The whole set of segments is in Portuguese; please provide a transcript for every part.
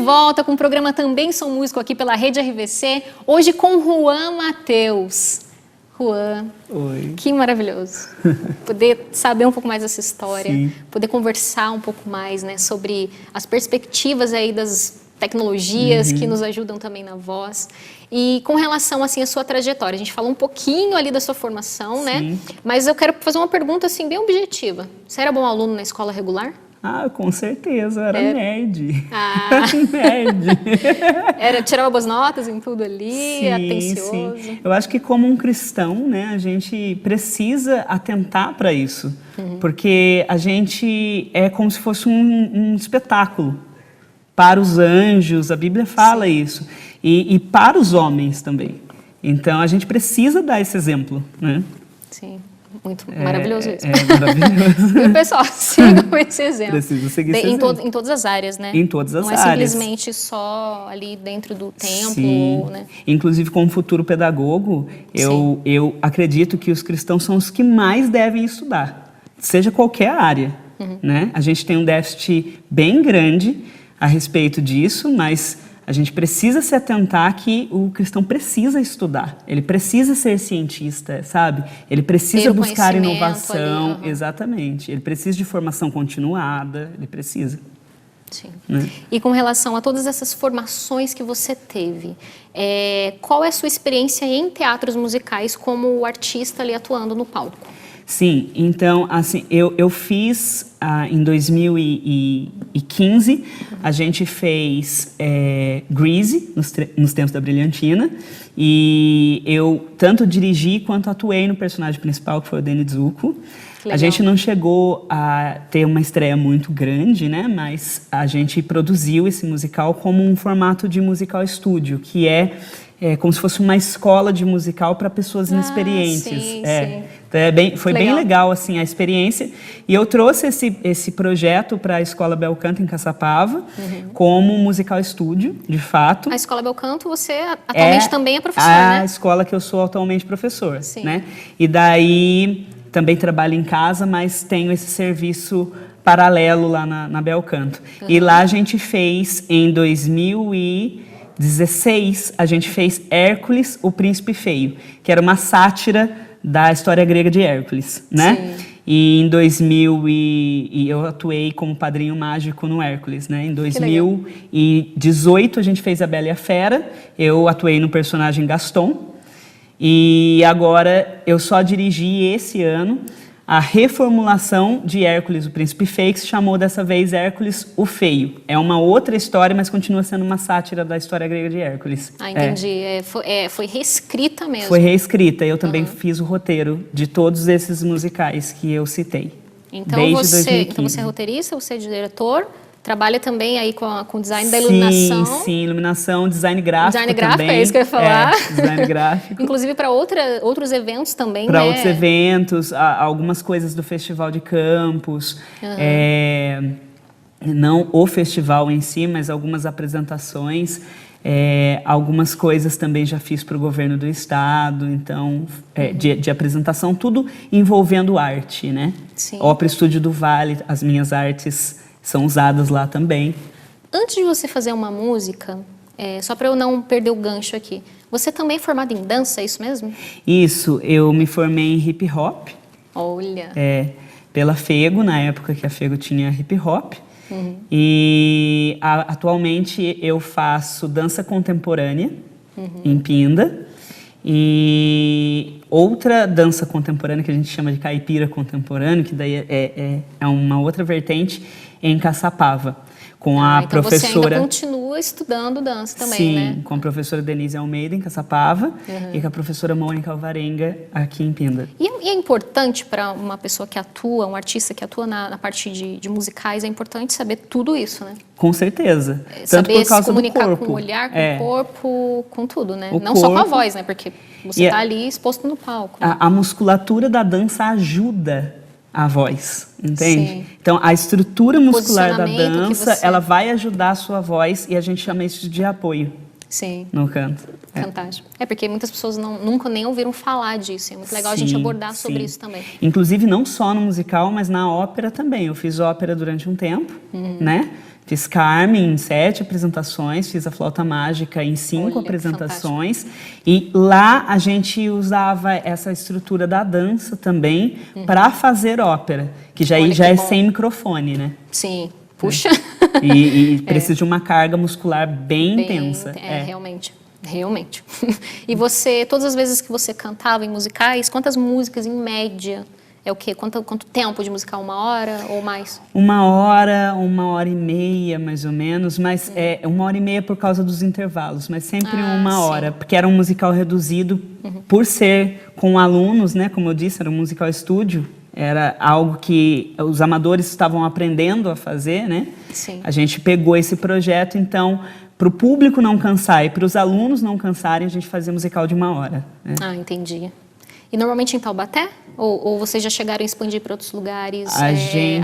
volta com o programa Também Sou Músico aqui pela Rede RVC, hoje com Juan Mateus. Juan, oi. Que maravilhoso poder saber um pouco mais dessa história, Sim. poder conversar um pouco mais, né, sobre as perspectivas aí das tecnologias que nos ajudam também na voz. E com relação assim à sua trajetória, a gente falou um pouquinho ali da sua formação, né? Mas eu quero fazer uma pergunta assim bem objetiva. Você era bom aluno na escola regular? Ah, com certeza, eu era nerd. Ah. Nerd. Tirava boas notas em tudo ali, atencioso. Sim. Eu acho que como um cristão, né, a gente precisa atentar para isso. Porque a gente é como se fosse um espetáculo para os anjos, a Bíblia fala isso. E para os homens também. Então, a gente precisa dar esse exemplo, né? Sim. Muito maravilhoso isso. É maravilhoso. E o pessoal, sigam esse exemplo. Precisa seguir esse exemplo. Em todas as áreas, né? Em todas as áreas. Não é simplesmente só ali dentro do templo, Sim. né? Inclusive, como futuro pedagogo, eu acredito que os cristãos são os que mais devem estudar, seja qualquer área, né? A gente tem um déficit bem grande a respeito disso, mas a gente precisa se atentar que o cristão precisa estudar, ele precisa ser cientista, sabe? Ele precisa buscar inovação, ali, exatamente. Ele precisa de formação continuada, ele precisa. Sim. Né? E com relação a todas essas formações que você teve, qual é a sua experiência em teatros musicais como artista ali atuando no palco? Sim, então, assim, eu fiz em 2015, a gente fez Grease, nos tempos da Brilhantina, e eu tanto dirigi quanto atuei no personagem principal, que foi o Danny Zuko. A gente não chegou a ter uma estreia muito grande, né? Mas a gente produziu esse musical como um formato de musical estúdio, que é como se fosse uma escola de musical para pessoas inexperientes. Sim. Então foi bem legal assim, a experiência. E eu trouxe esse projeto para a Escola Belcanto, em Caçapava, como um musical estúdio, de fato. A Escola Belcanto, você atualmente também é professor, né? A escola que eu sou atualmente professor. Né? E daí também trabalho em casa, mas tenho esse serviço paralelo lá na Belcanto. E lá a gente fez, em 2016, a gente fez Hércules, o Príncipe Feio, que era uma sátira da história grega de Hércules, né? Sim. E em 2000 eu atuei como padrinho mágico no Hércules, né? Em 2018 a gente fez A Bela e a Fera, eu atuei no personagem Gaston. E agora eu só dirigi esse ano a reformulação de Hércules, o Príncipe Feio, que se chamou dessa vez Hércules, o Feio. É uma outra história, mas continua sendo uma sátira da história grega de Hércules. Ah, entendi. Foi reescrita mesmo. Foi reescrita. Eu também fiz o roteiro de todos esses musicais que eu citei. Então, desde 2015. Então você é roteirista, você é diretor, trabalha também aí com o design da iluminação. Sim, iluminação, design gráfico também. Design gráfico, é isso que eu ia falar. Design gráfico. Inclusive para outros eventos também, Para né? outros eventos, algumas coisas do Festival de Campos, não o festival em si, mas algumas apresentações, algumas coisas também já fiz para o governo do estado, então, de apresentação, tudo envolvendo arte, né? Sim. Ópera Estúdio do Vale, as minhas artes são usadas lá também. Antes de você fazer uma música, só para eu não perder o gancho aqui, você também é formado em dança, é isso mesmo? Isso, eu me formei em hip hop. Olha! Pela Fego, na época que a Fego tinha hip hop. E atualmente eu faço dança contemporânea em Pinda. E outra dança contemporânea que a gente chama de caipira contemporâneo, que daí é uma outra vertente, em Caçapava, com a professora... Então você ainda continua estudando dança também, né? Sim, com a professora Denise Almeida, em Caçapava, e com a professora Mônica Alvarenga, aqui em Pinda. E é importante para uma pessoa que atua, um artista que atua na parte de musicais, é importante saber tudo isso, né? Com certeza. Tanto saber por causa se comunicar do corpo. Com o olhar, com o corpo, com tudo, né? O não só com a corpo, voz, né? Porque você está ali exposto no palco. Né? A musculatura da dança ajuda a voz, entende? Sim. Então, a estrutura muscular da Posicionamento dança, ela vai ajudar a sua voz e a gente chama isso de apoio. Sim. No canto. Fantástico. Porque muitas pessoas nunca nem ouviram falar disso. É muito legal a gente abordar sobre isso também. Inclusive, não só no musical, mas na ópera também. Eu fiz ópera durante um tempo, né? Fiz Carmen em 7 apresentações, fiz a Flauta Mágica em 5 Olha, apresentações. E lá a gente usava essa estrutura da dança também para fazer ópera, que já, Olha, já que é bom. sem microfone, né? Sim, puxa. E precisa de uma carga muscular bem intensa. Realmente. Realmente. E você, todas as vezes que você cantava em musicais, quantas músicas em média? É o quê? Quanto tempo de musical? 1 hora ou mais? 1 hora e meia, mais ou menos, mas é 1 hora e meia por causa dos intervalos, mas sempre 1 hora, sim. porque era um musical reduzido por ser com alunos, né? Como eu disse, era um musical estúdio, era algo que os amadores estavam aprendendo a fazer, né? Sim. A gente pegou esse projeto, então, para o público não cansar e para os alunos não cansarem, a gente fazia musical de 1 hora. Né? Ah, entendi. E normalmente em Taubaté? Ou vocês já chegaram a expandir para outros lugares?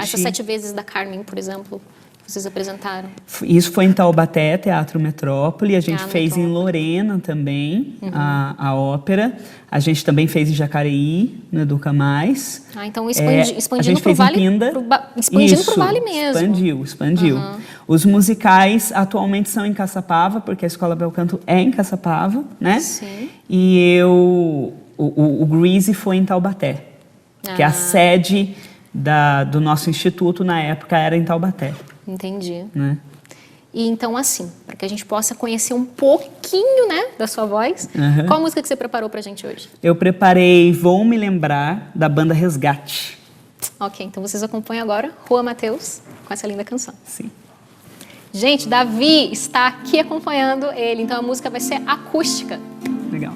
Essas 7 vezes da Carmen, por exemplo, vocês apresentaram? Isso foi em Taubaté, Teatro Metrópole. A gente fez em Metrópole. Lorena também, a ópera. A gente também fez em Jacareí, no Educa Mais. Ah, então a expandindo gente para o fez Vale, em Pinda. expandindo para o Vale mesmo. Expandiu. Os musicais atualmente são em Caçapava, porque a Escola Belcanto é em Caçapava, né? Sim. E o Greasy foi em Taubaté, que a sede do nosso instituto na época era em Taubaté. Entendi. Né? E então, assim, para que a gente possa conhecer um pouquinho, né, da sua voz, qual música que você preparou pra gente hoje? Eu preparei Vou Me Lembrar, da banda Resgate. Ok, então vocês acompanham agora Rua Mateus com essa linda canção. Sim. Gente, Davi está aqui acompanhando ele, então a música vai ser acústica. Legal.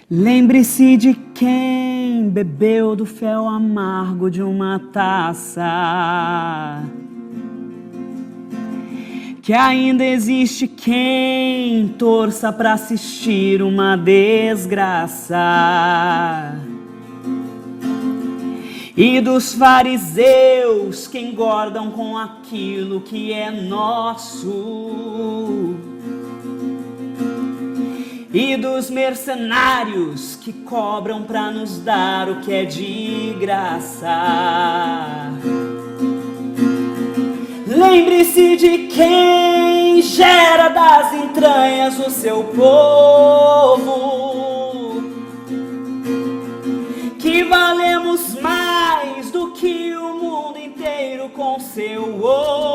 Lembre-se de quem bebeu do fel amargo de uma taça, que ainda existe quem torça para assistir uma desgraça, e dos fariseus que engordam com aquilo que é nosso, e dos mercenários que cobram pra nos dar o que é de graça. Lembre-se de quem gera das entranhas o seu povo, que valemos mais do que o mundo inteiro com seu ovo.